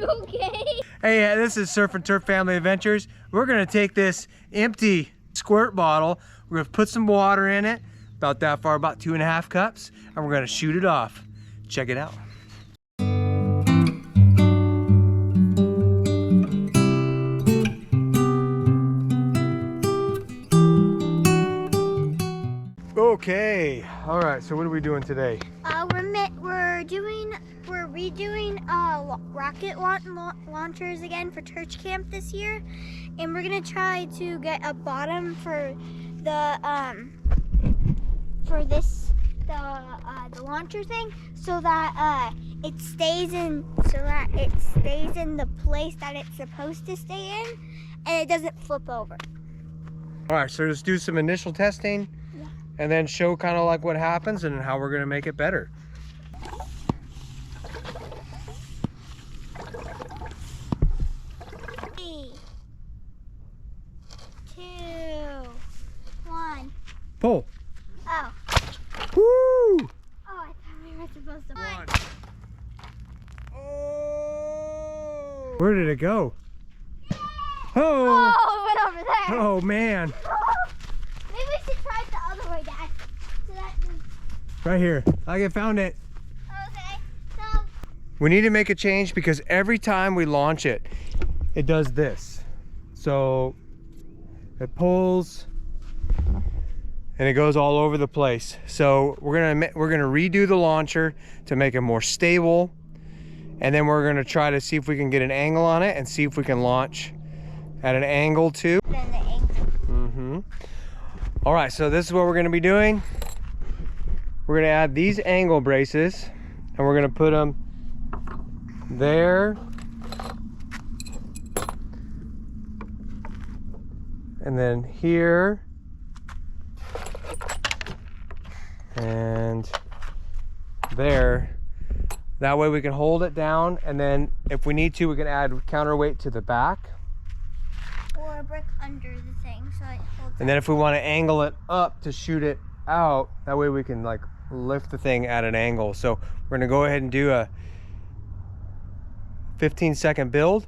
okay? Hey, this is Surf and Turf Family Adventures. We're gonna take this empty squirt bottle, we're gonna put some water in it, about that far, about 2.5 cups, and we're gonna shoot it off. Check it out. Okay, all right, so what are we doing today? We're redoing rocket launchers again for church camp this year, and we're gonna try to get a bottom for the launcher thing, so that it stays in the place that it's supposed to stay in, and it doesn't flip over. All right, so let's do some initial testing, and then show kind of like what happens and how we're gonna make it better. 3, 2, 1. Pull. Oh. Woo! Oh, I thought we were supposed to. 1. Oh! Where did it go? Oh! Oh, it went over there. Oh man! Maybe we should try it the other way, Dad. So that. Right here. I found it. Okay. So. We need to make a change because every time we launch it, it does this. So it pulls and it goes all over the place. So we're gonna redo the launcher to make it more stable, and then we're gonna try to see if we can get an angle on it and see if we can launch at an angle too. Then the angle. All right, so this is what we're gonna be doing. We're gonna add these angle braces, and we're gonna put them there, and then here, and there. That way we can hold it down, and then if we need to, we can add counterweight to the back. Or a brick under the thing, so it holds. And then if we want to angle it up to shoot it out, that way we can like lift the thing at an angle. So we're gonna go ahead and do a 15-second build.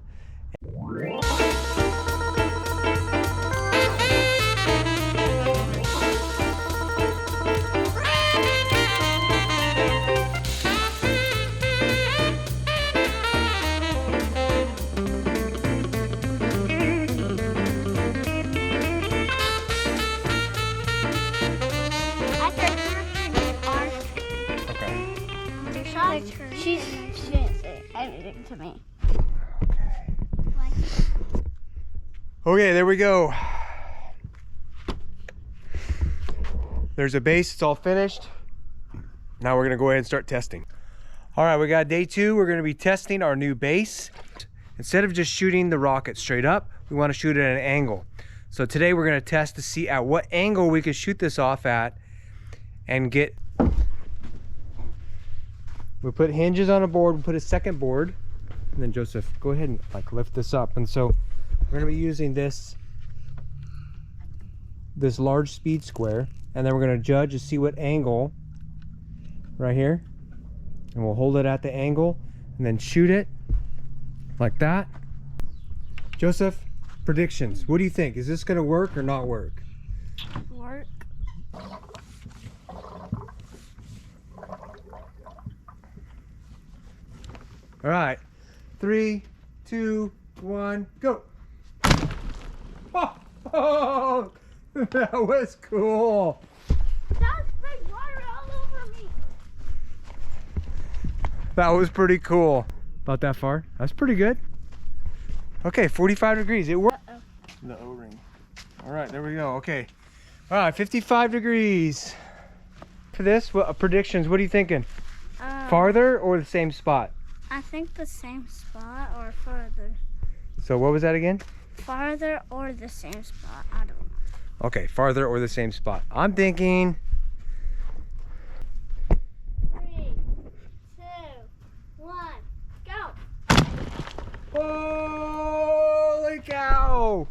She didn't say anything to me. Okay, there we go. There's a base, it's all finished. Now we're gonna go ahead and start testing. All right, we got day 2. We're gonna be testing our new base. Instead of just shooting the rocket straight up, we wanna shoot it at an angle. So today we're gonna test to see at what angle we can shoot this off at and get. We put hinges on a board, we put a second board, and then Joseph, go ahead and like lift this up. And so we're gonna be using this large speed square, and then we're gonna judge to see what angle right here, and we'll hold it at the angle and then shoot it like that. Joseph, predictions. What do you think? Is this gonna work or not work? Work. All right, 3, 2, 1, go. Oh, that was cool. That sprayed water all over me. That was pretty cool. About that far. That's pretty good. Okay, 45 degrees. It worked. The O-ring. All right, there we go. Okay. All right, 55 degrees. For this, what predictions? What are you thinking? Farther or the same spot? I think the same spot or farther. So what was that again? Farther or the same spot. I don't know. Okay, farther or the same spot. I'm thinking 3, 2, 1, go. holy cow!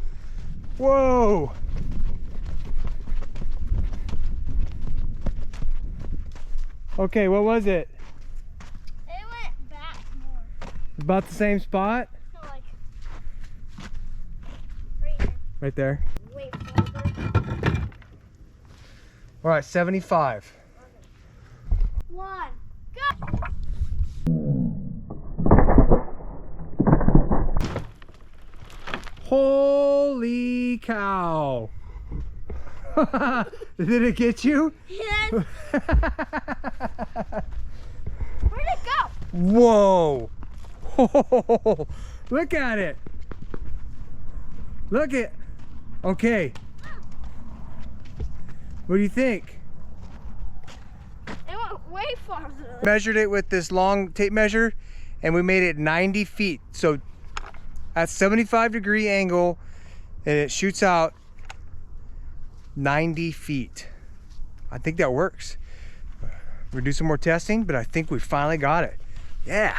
Whoa! Okay, what was it? It went back more. About the same spot? No, like right here. Right there. Wait, forward. All right, 75. 1, go! Holy cow. Did it get you? Yes. Where'd it go? Whoa. Look at it. Look at. Okay. What do you think? It went way farther. Measured it with this long tape measure and we made it 90 feet. So at 75-degree angle and it shoots out 90 feet. I think that works. We'll do some more testing, but I think we finally got it. Yeah.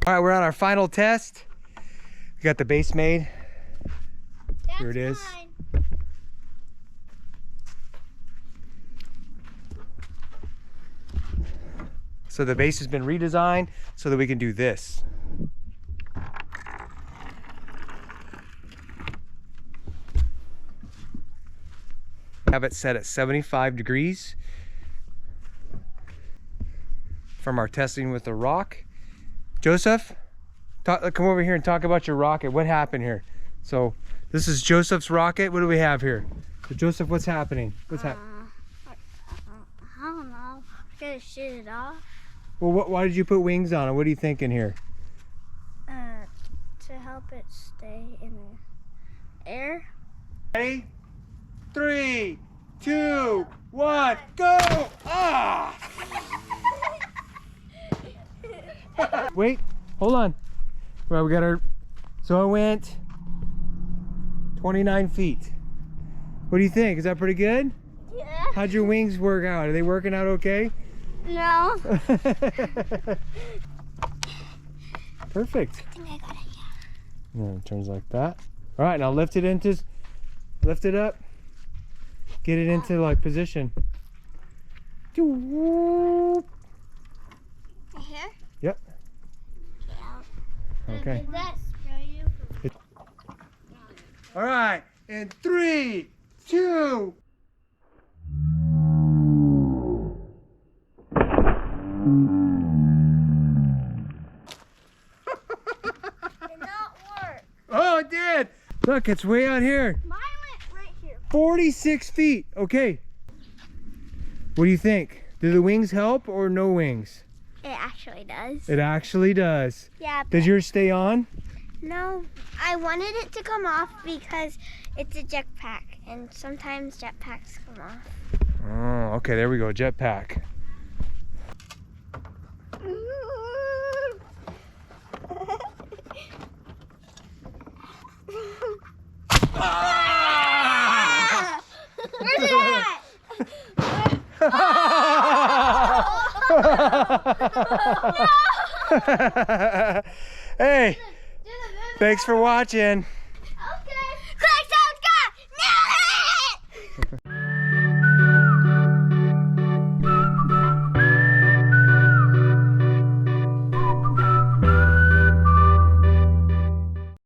All right, we're on our final test. We got the base made. That's Here it is. Mine. So the base has been redesigned so that we can do this. Have it set at 75 degrees from our testing with the rock. Joseph, come over here and talk about your rocket. What happened here? So this is Joseph's rocket. What do we have here? So Joseph, what's happening? What's happening? I don't know. I'm gonna shoot it off. Well, why did you put wings on it? What are you thinking here? To help it stay in the air. Ready? 3, 2, 1, go! Ah! Wait, hold on. Well, we got our. So I went 29 feet. What do you think? Is that pretty good? Yeah. How'd your wings work out? Are they working out okay? No. Perfect. I think I got it, yeah. Yeah, it turns like that. All right, now lift it up. Get it into like position. Right here? Yep. Okay. Did that spray you? All right, and 3, 2. Did not work. Oh, it did. Look, it's way out here. Mine went right here. 46 feet. Okay. What do you think? Do the wings help or no wings? It actually does. It actually does. Yeah. Does yours stay on? No, I wanted it to come off because it's a jetpack, and sometimes jetpacks come off. Oh, okay, there we go, jetpack. Where's it at? Hey, thanks for watching.